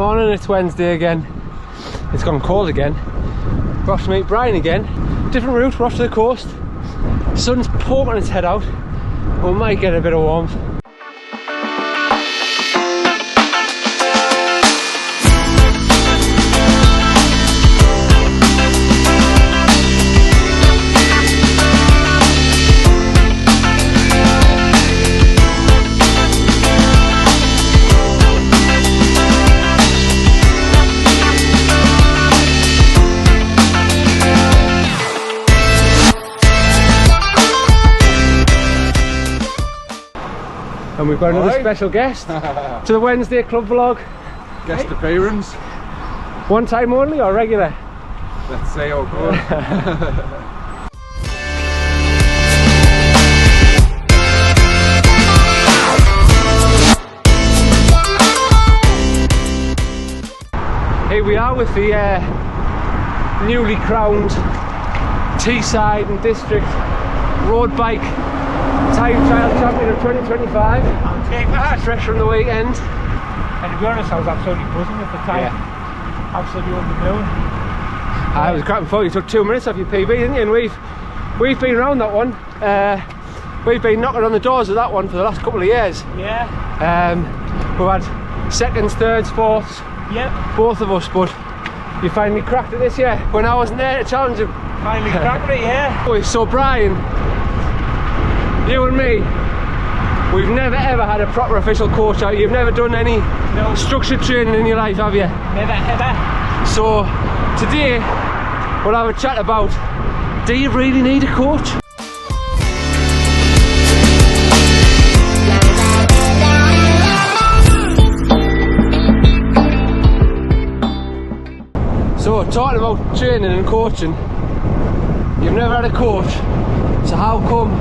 Morning, it's Wednesday again. It's gone cold again. We're off to meet Brian again. Different route, we're off to the coast. Sun's poking its head out. We might get a bit of warmth. And we've got another special guest to the Wednesday Club vlog. Guest appearance. One time only or regular? Let's say how good. Here we are with the newly crowned Teesside and District Road Bike Time Trial Champion of 2025. I'll take that. Fresh from the weekend. And to be honest, I was absolutely buzzing at the time. Yeah. Absolutely over the moon. I was cracking for you. Took 2 minutes off your PB, didn't you? And we've been around that one. We've been knocking on the doors of that one for the last couple of years. Yeah. We've had seconds, thirds, fourths. Yep. Both of us, but you finally cracked it this year when I wasn't there to challenge him. Finally cracked it, yeah. So Brian, you and me, we've never ever had a proper official coach out. You've never done any structured training in your life, have you? Never ever. So today we'll have a chat about, do you really need a coach? So talking about training and coaching, you've never had a coach, so how come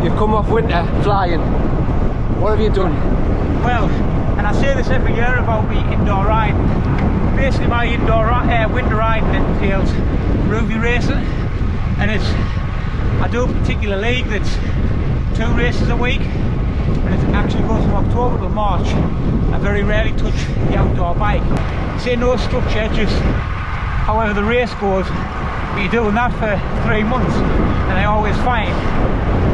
you've come off winter flying? What have you done? Well, and I say this every year about me indoor riding. Basically my winter riding entails Ruby racing, and I do a particular league that's 2 races a week, and it actually goes from October to March. I very rarely touch the outdoor bike. Say no structure, just however the race goes. But you're doing that for 3 months, and I always find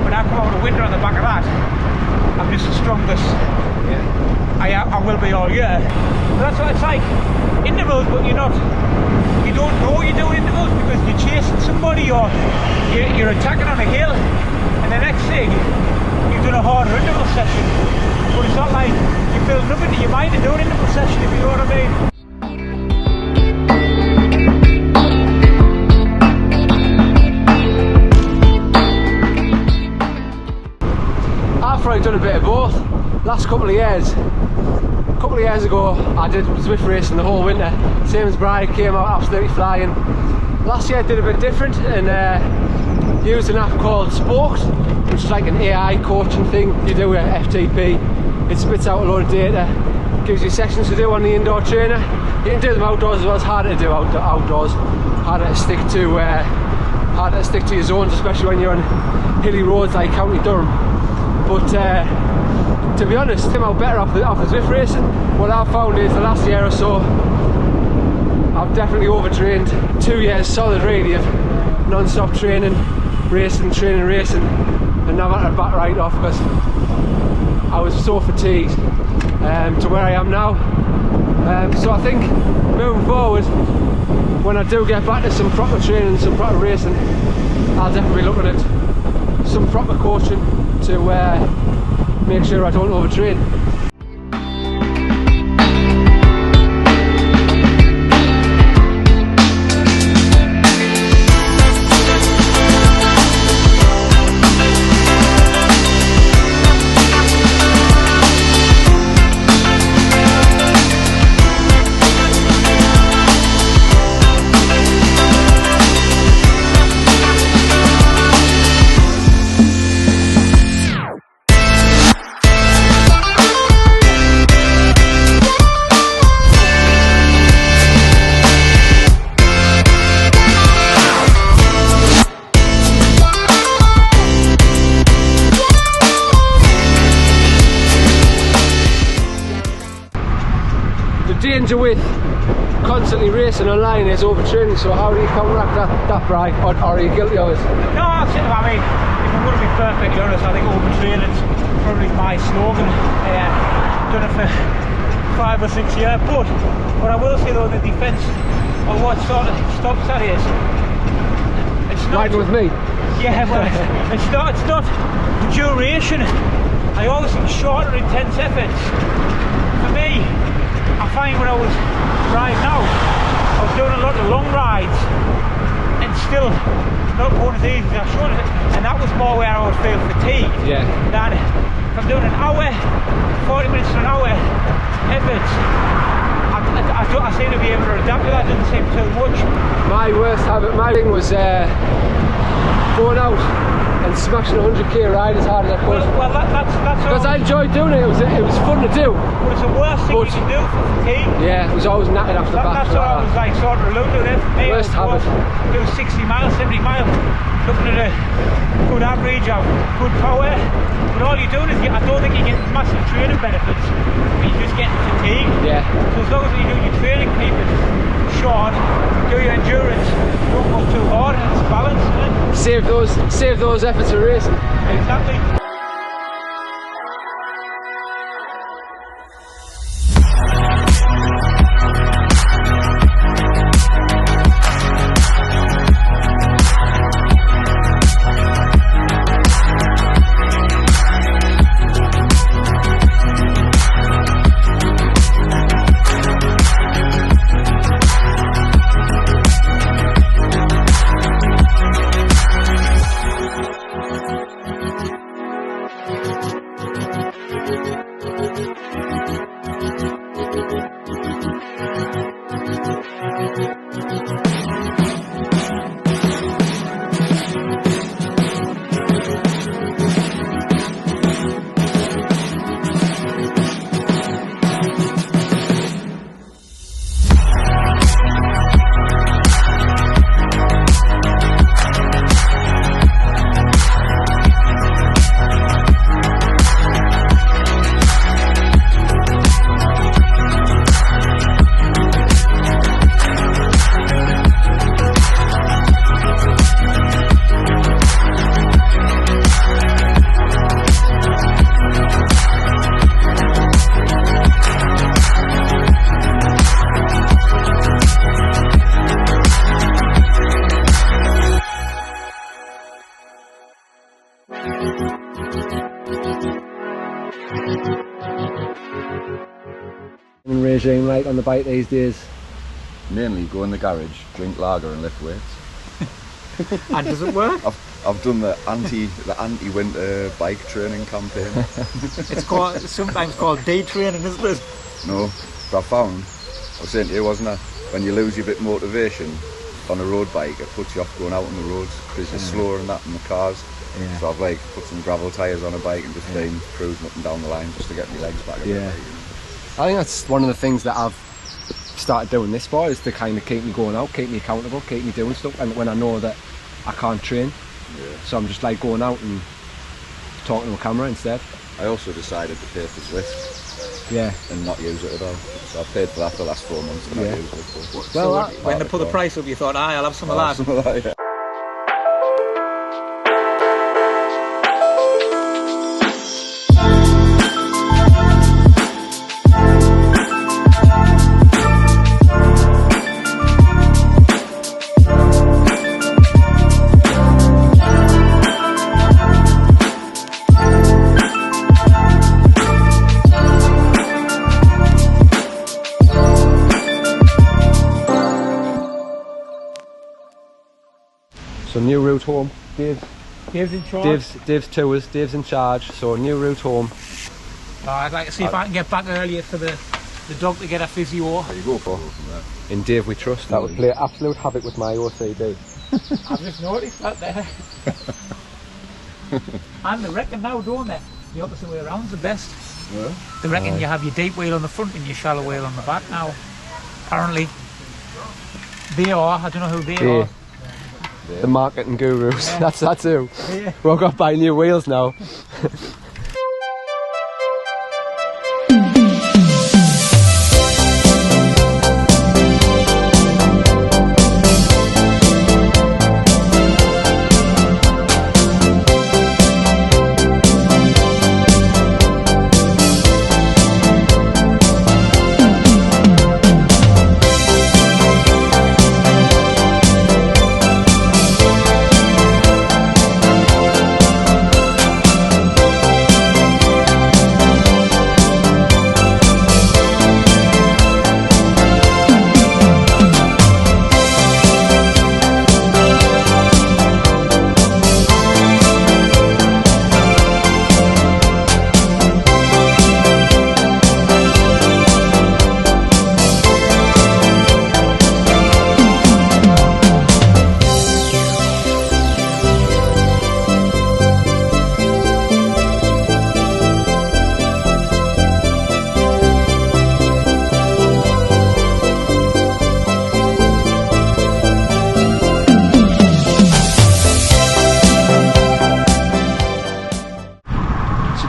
when I come out of winter on the back of that, I'm just the strongest. Yeah. I will be all year. But that's what it's like. Intervals, but you don't know you're doing intervals because you're chasing somebody or you're attacking on a hill, and the next thing you've done a harder interval session. But it's not like you feel nothing in your mind to do an interval session, if you know what I mean. I've probably done a bit of both. Last couple of years. A couple of years ago I did Zwift racing the whole winter. Same as Brian, came out absolutely flying. Last year I did a bit different and used an app called Spoked, which is like an AI coaching thing. You do a FTP, it spits out a load of data, gives you sessions to do on the indoor trainer. You can do them outdoors as well. It's harder to do outdoors, harder to stick to your zones, especially when you're on hilly roads like County Durham. But to be honest, I came out better off the Zwift racing. What I've found is the last year or so I've definitely overtrained. 2 years solid really of non-stop training, racing, and now I've had to back right off because I was so fatigued to where I am now. So I think moving forward, when I do get back to some proper training, some proper racing, I'll definitely be looking at some proper coaching to make sure I don't overtrain. danger with constantly racing online is overtraining, so how do you counteract that Bri? Or are you guilty of it? No, I mean, if I'm going to be perfectly honest, I think overtraining's probably my slogan. Done it for 5 or 6 years, but what I will say though, the defence of what sort of stops that is, it's not Riding with me? Yeah, well, it's not the duration. I always think shorter, intense efforts. For me, I find when I was riding out, I was doing a lot of long rides and still not going as easy as I should, and that was more where I would feel fatigued. Yeah. Than if I'm doing an hour, 40 minutes to an hour efforts, I seem to be able to adapt to that. Doesn't seem too much. My worst habit, my thing was going out and smashing 100k ride as hard as I could. Well, that's because I enjoyed doing it. It was fun to do. But it's the worst thing you can do for fatigue. Yeah, it was always knackered after that. That's what I was like sort of alluding to. For me, worst habit. Do 60 miles, 70 miles, looking at a good average of good power. But all you're doing is I don't think you get massive training benefits. You're just getting fatigue. Yeah. So as long as you do your training, keep it short, do your endurance, don't go too hard, and it's balanced. Save those efforts of racing. Exactly. Regime like on the bike these days? Mainly go in the garage, drink lager and lift weights. And does it work? I've done the anti-winter bike training campaign. It's sometimes called day training, isn't it? No, but I found, I was saying to you, wasn't I, when you lose your bit of motivation on a road bike, it puts you off going out on the roads because you're slower than that in the cars. Yeah. So I've like put some gravel tyres on a bike and just been cruising up and down the line just to get my legs back. Yeah. I think that's one of the things that I've started doing this for, is to kind of keep me going out, keep me accountable, keep me doing stuff, and when I know that I can't train, so I'm just like going out and talking to a camera instead. I also decided to pay for Zwift and not use it at all. So I paid for that for the last 4 months and I used it. So when they put the price up, you thought, I'll have some of that. Some of that, yeah. So new route home, Dave. Dave's in charge. Dave's tours, Dave's in charge, so new route home. I'd like to see if I can get back earlier for the dog to get a physio. There you go for In Dave we trust. That would play absolute havoc with my OCD. I've just noticed that there. And they reckon now, don't they? The opposite way around's the best. Yeah. They reckon you have your deep wheel on the front and your shallow wheel on the back now. Apparently they are, I don't know who they are. The marketing gurus, that's who. We're all got to buy new wheels now.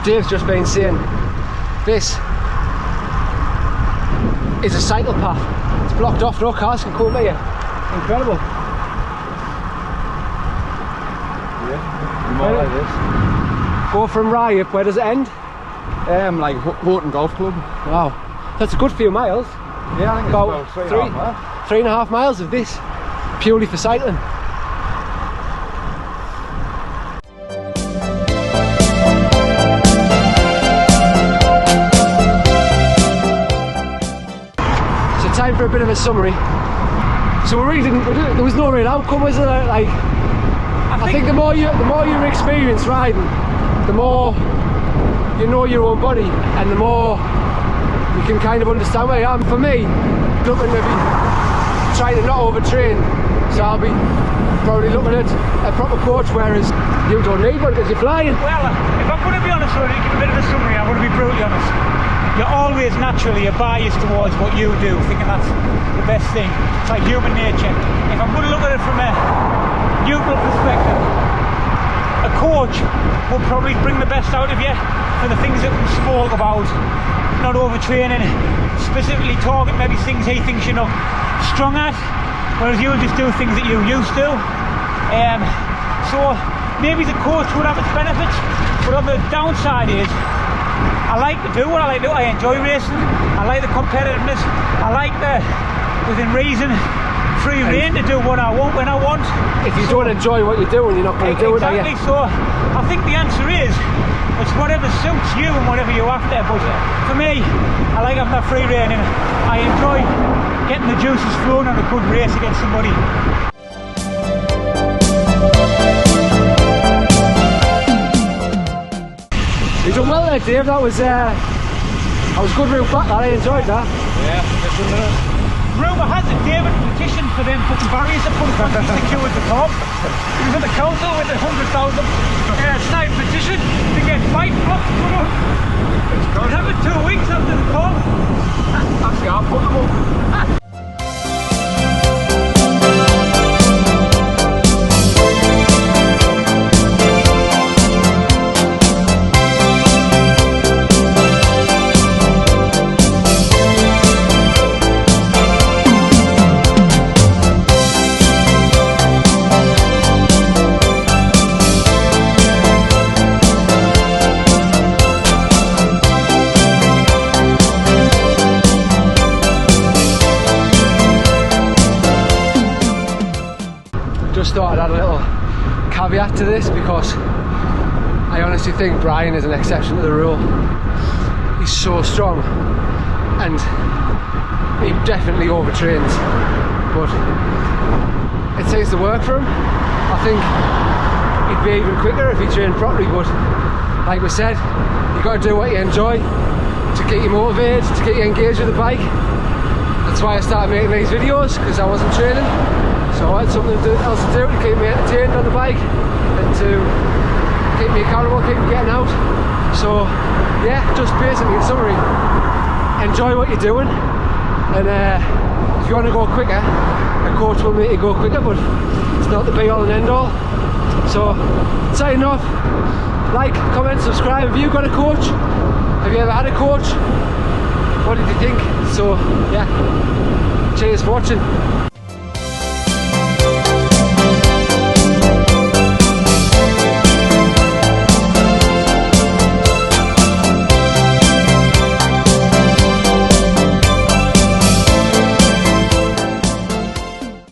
Dave's just been saying, this is a cycle path. It's blocked off, no cars can come here. Incredible. Yeah, more like this. Go from Ryep, where does it end? Like Houghton Golf Club. Wow, that's a good few miles. Yeah, I think About it's about 3.5 miles of this, purely for cycling. So time for a bit of a summary. So we really there was no real outcome, was there? Like, I think the more you experience riding, the more you know your own body, and the more you can kind of understand where I am. For me, looking to be trying to not overtrain, so I'll be probably looking at a proper coach, whereas you don't need one because you're flying. Well, if I'm going to be honest with you, give a bit of a summary, I'm going to be brutally honest. You're always naturally biased towards what you do, thinking that's the best thing. It's like human nature. If I'm going to look at it from a neutral perspective, a coach will probably bring the best out of you for the things that we spoke about, not overtraining, specifically target maybe things he thinks you're not strong at, whereas you'll just do things that you used to. So maybe the coach would have its benefits, but on the downside is, I like to do what I like to do. I enjoy racing. I like the competitiveness. I like the, within reason, free rein to do what I want when I want. If you don't enjoy what you're doing, you're not going to do it. Exactly. So I think the answer is, it's whatever suits you and whatever you're after. But for me, I like having that free rein, and I enjoy getting the juices flowing on a good race against somebody. You done well there, Dave. That was good route back. I enjoyed that. Yeah, Rumour has it David petitioned for them fucking barriers to put 26 at the top. He was at the council with a 100,000 signed petition to get bike blocks put up. It happened 2 weeks after the call. actually, I'll put them up. Just thought I'd add a little caveat to this, because I honestly think Brian is an exception to the rule. He's so strong, and he definitely overtrains, but it seems to work for him. I think he'd be even quicker if he trained properly, but like we said, you've got to do what you enjoy to keep you motivated, to keep you engaged with the bike. That's why I started making these videos, because I wasn't training. So I had something else to do to keep me entertained on the bike, and to keep me accountable, keep me getting out. So yeah, just basically in summary, enjoy what you're doing, and if you want to go quicker, a coach will make you go quicker, but it's not the be all and end all. So signing off, like, comment, subscribe. Have you got a coach? Have you ever had a coach? What did you think? So yeah, cheers for watching.